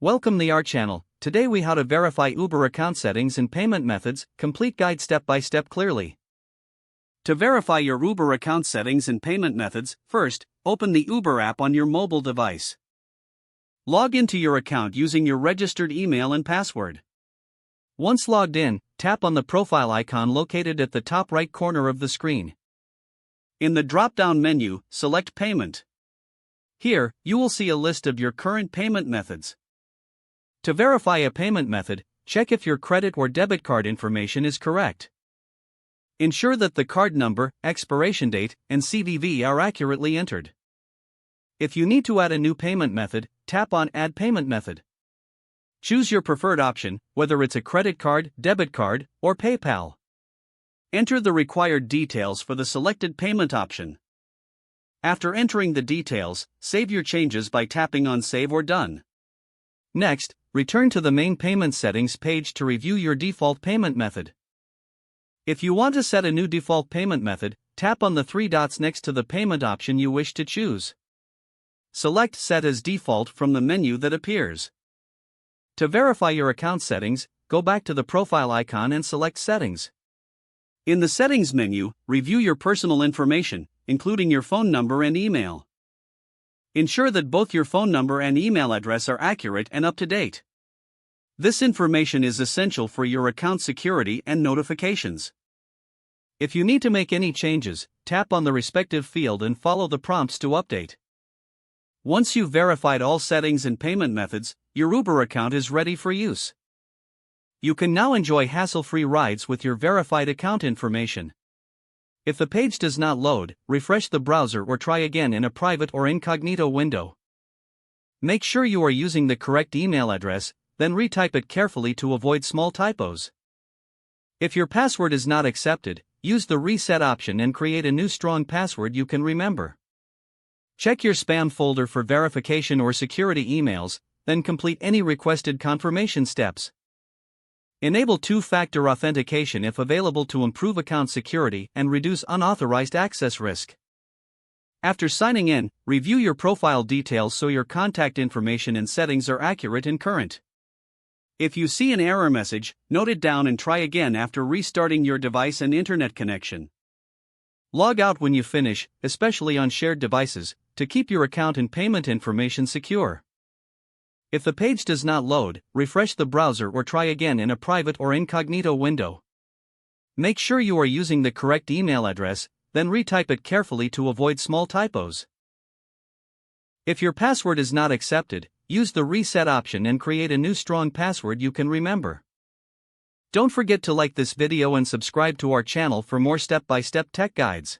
Welcome to our channel. Today we how to verify Uber account settings and payment methods, complete guide step by step clearly. To verify your Uber account settings and payment methods, first, open the Uber app on your mobile device. Log into your account using your registered email and password. Once logged in, tap on the profile icon located at the top right corner of the screen. In the drop-down menu, select Payment. Here, you will see a list of your current payment methods. To verify a payment method, check if your credit or debit card information is correct. Ensure that the card number, expiration date, and CVV are accurately entered. If you need to add a new payment method, tap on Add Payment Method. Choose your preferred option, whether it's a credit card, debit card, or PayPal. Enter the required details for the selected payment option. After entering the details, save your changes by tapping on Save or Done. Next, return to the main payment settings page to review your default payment method. If you want to set a new default payment method, tap on the three dots next to the payment option you wish to choose. Select Set as Default from the menu that appears. To verify your account settings, go back to the profile icon and select Settings. In the Settings menu, review your personal information, including your phone number and email. Ensure that both your phone number and email address are accurate and up to date. This information is essential for your account security and notifications. If you need to make any changes, tap on the respective field and follow the prompts to update. Once you've verified all settings and payment methods, your Uber account is ready for use. You can now enjoy hassle-free rides with your verified account information. If the page does not load, refresh the browser or try again in a private or incognito window. Make sure you are using the correct email address, then retype it carefully to avoid small typos. If your password is not accepted, use the Reset option and create a new strong password you can remember. Check your spam folder for verification or security emails, then complete any requested confirmation steps. Enable two-factor authentication if available to improve account security and reduce unauthorized access risk. After signing in, review your profile details so your contact information and settings are accurate and current. If you see an error message, note it down and try again after restarting your device and internet connection. Log out when you finish, especially on shared devices, to keep your account and payment information secure. If the page does not load, refresh the browser or try again in a private or incognito window. Make sure you are using the correct email address, then retype it carefully to avoid small typos. If your password is not accepted, use the Reset option and create a new strong password you can remember. Don't forget to like this video and subscribe to our channel for more step-by-step tech guides.